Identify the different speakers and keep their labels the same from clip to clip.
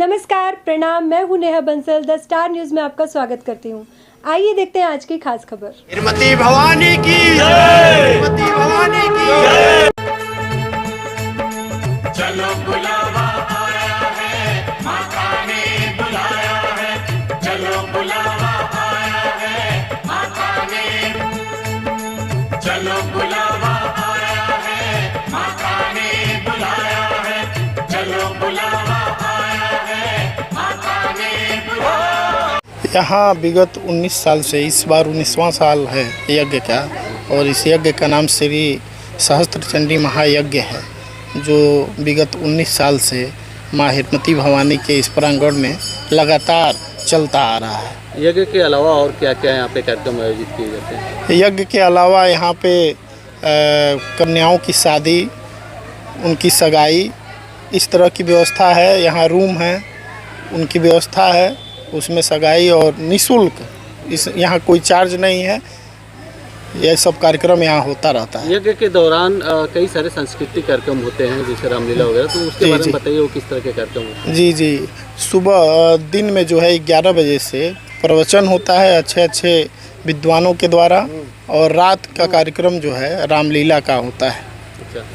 Speaker 1: नमस्कार, प्रणाम। मैं हूं Neha Bansal. The star news में आपका स्वागत करती हूं। आइए देखते हैं आज की खास खबर।
Speaker 2: हिरमती भवानी की जय। हिरमती भवानी की जय।
Speaker 3: चलो बुलावा आया है, माता ने बुलाया है। चलो बुलावा आया है, माता ने। चलो बुलावा आया है, माता ने बुलाया है। चलो बुलावा आया है, माता ने बुलाया।
Speaker 4: यहाँ विगत 19 साल से इस बार 19वां साल है यज्ञ का, और इस यज्ञ का नाम श्री सहस्त्र चंडी महायज्ञ है, जो विगत 19 साल से माँ हिरमती भवानी के इस प्रांगण में लगातार चलता आ रहा है।
Speaker 5: यज्ञ के अलावा और क्या क्या यहाँ पे कार्यक्रम आयोजित किए जाते हैं?
Speaker 4: यज्ञ के अलावा यहाँ पे कन्याओं की शादी, उनकी सगाई, इस तरह की व्यवस्था है। यहाँ रूम है, उनकी व्यवस्था है, उसमें सगाई और निःशुल्क, इस यहाँ कोई चार्ज नहीं है। यह सब कार्यक्रम यहाँ होता रहता है।
Speaker 5: यज्ञ के दौरान कई सारे सांस्कृतिक कार्यक्रम होते हैं, जैसे रामलीला वगैरह, तो उसके बारे में बताइए वो किस तरह के कार्यक्रम होते हैं?
Speaker 4: जी, सुबह दिन में जो है 11 बजे से प्रवचन होता है अच्छे अच्छे विद्वानों के द्वारा, और रात का कार्यक्रम जो है रामलीला का होता है।
Speaker 5: अच्छा,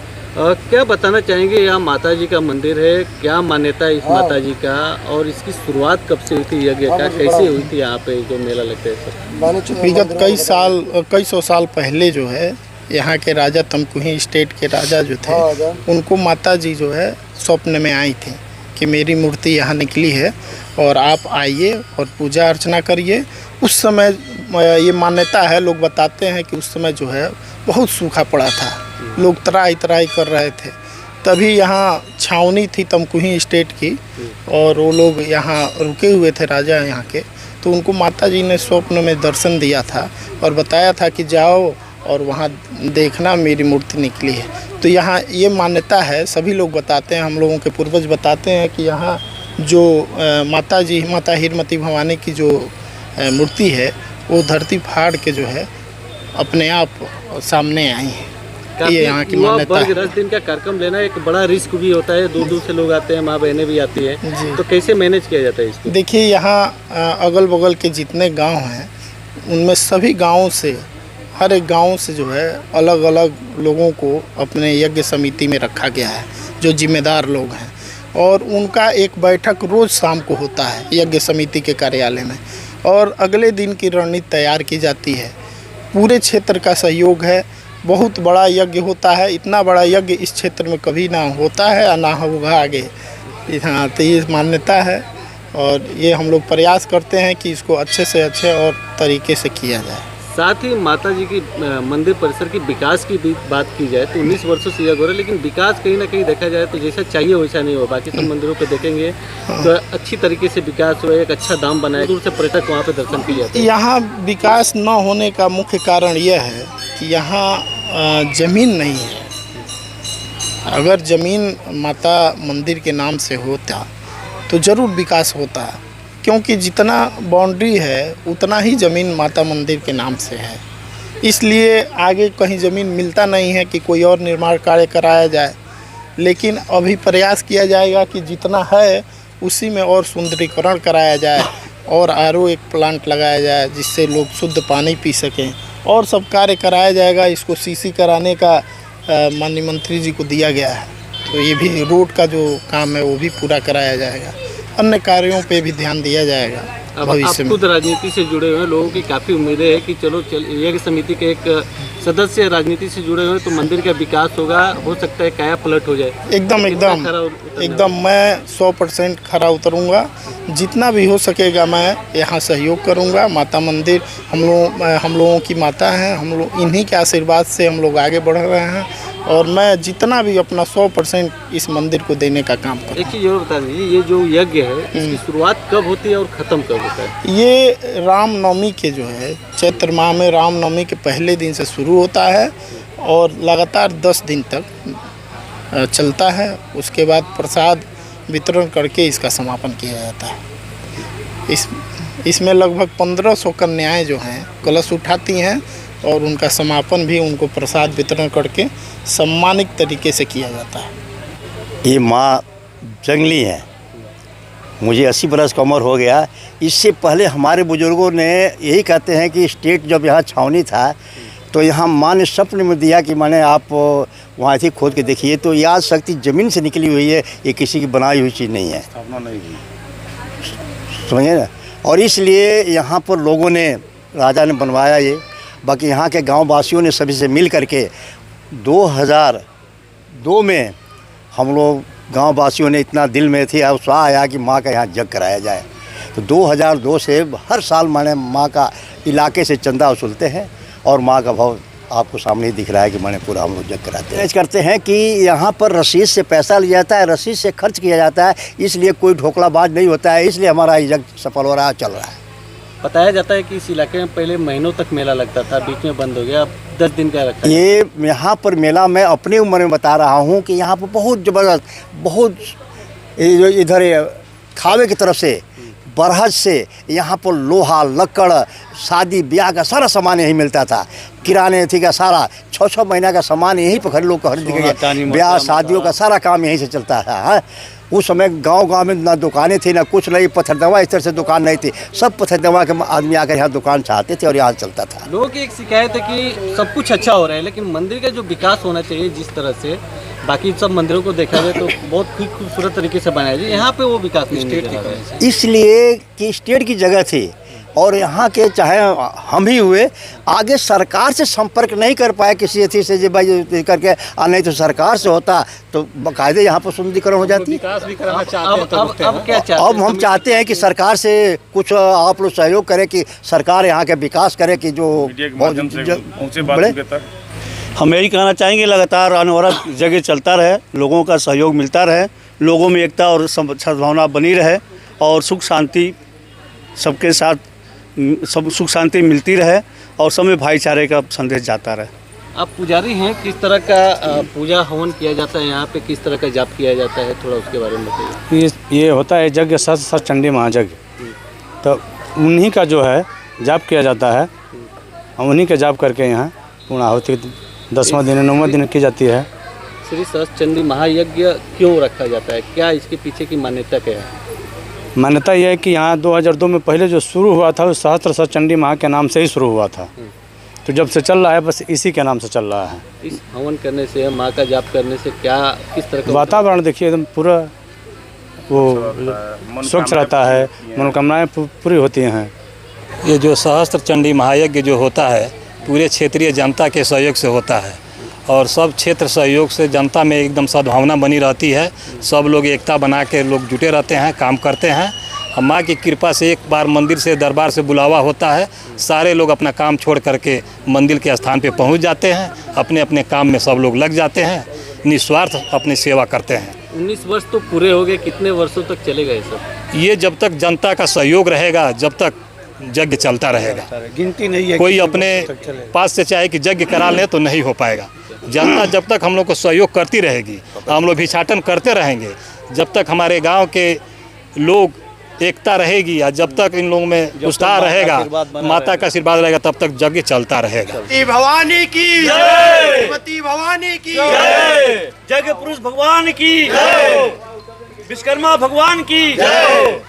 Speaker 5: क्या बताना चाहेंगे? यहाँ माता जी का मंदिर है, क्या मान्यता है इस माता जी का, और इसकी शुरुआत कब से हुई थी यज्ञ का, कैसे हुई थी यहाँ पे जो मेला लगता है सब?
Speaker 4: विगत कई सौ साल पहले जो है यहाँ के राजा तमकुही स्टेट के राजा जो थे, उनको माता जी जो है स्वप्न में आई थी कि मेरी मूर्ति यहाँ निकली है और आप आइए और पूजा अर्चना करिए। उस समय ये मान्यता है, लोग बताते हैं कि उस समय जो है बहुत सूखा पड़ा था, लोग त्राही त्राही कर रहे थे। तभी यहाँ छावनी थी तमकुही स्टेट की, और वो लोग यहाँ रुके हुए थे राजा यहाँ के, तो उनको माता जी ने स्वप्न में दर्शन दिया था और बताया था कि जाओ और वहाँ देखना मेरी मूर्ति निकली है। तो यहाँ ये मान्यता है, सभी लोग बताते हैं, हम लोगों के पूर्वज बताते हैं कि यहाँ जो माता हिरमती भवानी की जो मूर्ति है, वो धरती फाड़ के जो है अपने आप सामने आई है। ये यहाँ की मान्यता है।
Speaker 5: 10 दिन का कार्यक्रम लेना एक बड़ा रिस्क भी होता है, दूर दूर से लोग आते हैं, माँ बहनें भी आती हैं, तो कैसे मैनेज किया जाता है इसको?
Speaker 4: देखिए, यहाँ अगल बगल के जितने गांव हैं, उनमें सभी गांवों से, हर एक गांव से जो है अलग अलग लोगों को अपने यज्ञ समिति में रखा गया है, जो जिम्मेदार लोग हैं, और उनका एक बैठक रोज़ शाम को होता है यज्ञ समिति के कार्यालय में, और अगले दिन की रणनीति तैयार की जाती है। पूरे क्षेत्र का सहयोग है, बहुत बड़ा यज्ञ होता है। इतना बड़ा यज्ञ इस क्षेत्र में कभी ना होता है और ना होगा आगे। हाँ, तो ये मान्यता है, और ये हम लोग प्रयास करते हैं कि इसको अच्छे से अच्छे और तरीके से किया जाए।
Speaker 5: साथ ही माता जी की मंदिर परिसर की विकास की भी बात की जाए तो 19 वर्षों से यज्ञ हो रहा है, लेकिन विकास कहीं ना कहीं देखा जाए तो जैसा चाहिए वैसा नहीं हो। बाकी सब मंदिरों पे देखेंगे तो अच्छी तरीके से विकास हुआ, एक अच्छा दाम बनाया, दूर से पर्यटक वहाँ पे दर्शन किए जाते हैं।
Speaker 4: यहाँ विकास न होने का मुख्य कारण यह है कि यहाँ ज़मीन नहीं है। अगर ज़मीन माता मंदिर के नाम से होता तो ज़रूर विकास होता है, क्योंकि जितना बाउंड्री है उतना ही ज़मीन माता मंदिर के नाम से है। इसलिए आगे कहीं ज़मीन मिलता नहीं है कि कोई और निर्माण कार्य कराया जाए, लेकिन अभी प्रयास किया जाएगा कि जितना है उसी में और सुंदरीकरण कराया जाए, और आरओ एक प्लांट लगाया जाए जिससे लोग शुद्ध पानी पी सकें, और सब कार्य कराया जाएगा। इसको सीसी कराने का माननीय मंत्री जी को दिया गया है, तो ये भी रोड का जो काम है वो भी पूरा कराया जाएगा। अन्य कार्यों पे भी ध्यान दिया जाएगा।
Speaker 5: अब आप खुद राजनीति से जुड़े हुए हैं, लोगों की काफ़ी उम्मीदें हैं कि चलो यज्ञ समिति के एक सदस्य राजनीति से जुड़े हुए हैं तो मंदिर का विकास होगा, हो सकता है काया पलट हो जाए।
Speaker 4: एकदम मैं 100% खरा उतरूँगा। जितना भी हो सकेगा मैं यहाँ सहयोग करूँगा। माता मंदिर हम लोगों की माता है, हम लोग इन्हीं के आशीर्वाद से हम लोग आगे बढ़ रहे हैं, और मैं जितना भी अपना 100% इस मंदिर को देने का काम करूँ।
Speaker 5: एक चीज़ और बता दीजिए, ये जो यज्ञ है इसकी शुरुआत कब होती है और ख़त्म कब होता है?
Speaker 4: ये रामनवमी के जो है चैत्र माह में रामनवमी के पहले दिन से शुरू होता है और लगातार 10 दिन तक चलता है। उसके बाद प्रसाद वितरण करके इसका समापन किया जाता है। इसमें लगभग 1500 कन्याएँ जो हैं कलश उठाती हैं, और उनका समापन भी उनको प्रसाद वितरण करके सम्मानित तरीके से किया जाता है।
Speaker 6: ये माँ जंगली हैं, मुझे 80 बरस का उम्र हो गया। इससे पहले हमारे बुजुर्गों ने यही कहते हैं कि स्टेट जब यहाँ छावनी था तो यहाँ माँ ने स्वप्न में दिया कि माने आप वहाँ थी खोद के देखिए, तो याद शक्ति ज़मीन से निकली हुई है, ये किसी की बनाई हुई चीज़ नहीं है, समझिए ना। और इसलिए यहाँ पर लोगों ने, राजा ने बनवाया ये। बाकी यहाँ के गाँव वासियों ने सभी से मिल करके 2002 में हम लोग गाँव वासियों ने इतना दिल में थे, उत्साह आया कि माँ का यहाँ यज्ञ कराया जाए। तो 2002 से हर साल माने माँ का इलाके से चंदा वसूलते हैं और माँ का भाव आपको सामने ही दिख रहा है कि मैंने पूरा हम लोग यज्ञ कराते हैं। करते हैं कि यहाँ पर रसीद से पैसा लिया जाता है, रसीद से खर्च किया जाता है, इसलिए कोई ढोकलाबाज नहीं होता है, इसलिए हमारा यज्ञ सफल हो रहा है, चल रहा है।
Speaker 5: बताया जाता है कि इस इलाके में पहले महीनों तक मेला लगता था, बीच में बंद हो गया, अब 10 दिन का रखा है।
Speaker 6: ये यहाँ पर मेला मैं अपनी उम्र में बता रहा हूँ कि यहाँ पर बहुत ज़बरदस्त, बहुत इधर खावे की तरफ से, बरहज से यहाँ पर लोहा, लकड़, शादी ब्याह का सारा सामान यहीं मिलता था। किराने थी का सारा 6-6 महीना का सामान यहीं पर लोग खरीद के, ब्याह शादियों का सारा काम यहीं से चलता है। उस समय गांव-गांव में ना दुकानें थी ना कुछ नहीं, पत्थरदवा इस तरह से दुकान नहीं थी, सब पत्थरदवा के आदमी आकर यहाँ दुकान चाहते थे और यहाँ चलता था।
Speaker 5: लोगों की एक शिकायत है कि सब कुछ अच्छा हो रहा है, लेकिन मंदिर का जो विकास होना चाहिए जिस तरह से बाकी सब मंदिरों को देखा जाए तो बहुत खूबसूरत तरीके से बनाया जाए, यहाँ पे वो विकास नहीं हो रहा है।
Speaker 6: इसलिए कि स्टेट की जगह थी और यहाँ के चाहे हम ही हुए, आगे सरकार से संपर्क नहीं कर पाए किसी अथी से जो भाई करके, नहीं तो सरकार से होता तो बाकायदे यहाँ पर सुंदरीकरण हो जाती।
Speaker 5: विकास भी करना चाहते हैं, अब क्या चाहते हैं?
Speaker 6: अब हम चाहते हैं कि सरकार से कुछ आप लोग सहयोग करें कि सरकार यहाँ के विकास करे कि जो बड़े।
Speaker 7: हम यही कहना चाहेंगे लगातार अनवरत जगह चलता रहे, लोगों का सहयोग मिलता रहे, लोगों में एकता और सद्भावना बनी रहे और सुख शांति सबके साथ, सब सुख शांति मिलती रहे और सब में भाईचारे का संदेश जाता रहे।
Speaker 5: आप पुजारी हैं, किस तरह का पूजा हवन किया जाता है यहाँ पे, किस तरह का जाप किया जाता है, थोड़ा उसके बारे में बताइए।
Speaker 7: ये होता है यज्ञ सत चंडी महायज्ञ, तो उन्हीं का जो है जाप किया जाता है, हम उन्हीं का जाप करके यहाँ पूर्णाहुति 10वां दिन 9वां दिन की जाती है।
Speaker 5: श्री सहस्त्र चंडी महायज्ञ क्यों रखा जाता है, क्या इसके पीछे की मान्यता क्या है?
Speaker 7: मान्यता यह है कि यहाँ 2002 में पहले जो शुरू हुआ था वो सहस्त्र चंडी महा के नाम से ही शुरू हुआ था, तो जब से चल रहा है बस इसी के नाम से चल रहा है।
Speaker 5: इस हवन करने से, माँ का जाप करने से क्या, किस तरह का
Speaker 7: वातावरण देखिए एकदम पूरा वो स्वच्छ रहता है, मनोकामनाएं पूरी होती हैं।
Speaker 8: ये जो सहस्त्र चंडी महायज्ञ जो होता है पूरे क्षेत्रीय जनता के सहयोग से होता है और सब क्षेत्र सहयोग से जनता में एकदम सद्भावना बनी रहती है, सब लोग एकता बना के लोग जुटे रहते हैं, काम करते हैं। माँ की कृपा से एक बार मंदिर से दरबार से बुलावा होता है, सारे लोग अपना काम छोड़ करके मंदिर के स्थान पे पहुंच जाते हैं, अपने अपने काम में सब लोग लग जाते हैं, निस्वार्थ अपनी सेवा करते हैं।
Speaker 5: 19 वर्ष तो पूरे हो गए, कितने वर्षों तक चलेगा ये सब?
Speaker 8: ये जब तक जनता का सहयोग रहेगा, जब तक यज्ञ चलता रहेगा।
Speaker 6: गिनती नहीं है,
Speaker 8: कोई अपने पास से चाहे कि यज्ञ करा ले तो नहीं हो पाएगा। जनता जब तक हम लोग को सहयोग करती रहेगी, हम लोग भिक्षाटन करते रहेंगे, जब तक हमारे गांव के लोग एकता रहेगी या जब तक इन लोगों में उत्साह रहेगा, माता का आशीर्वाद रहेगा, तब तक यज्ञ चलता रहेगा।
Speaker 2: भवानी की जय, मती भवानी की जय,
Speaker 7: जग पुरुष भगवान की जय, विश्वकर्मा भगवान की जय।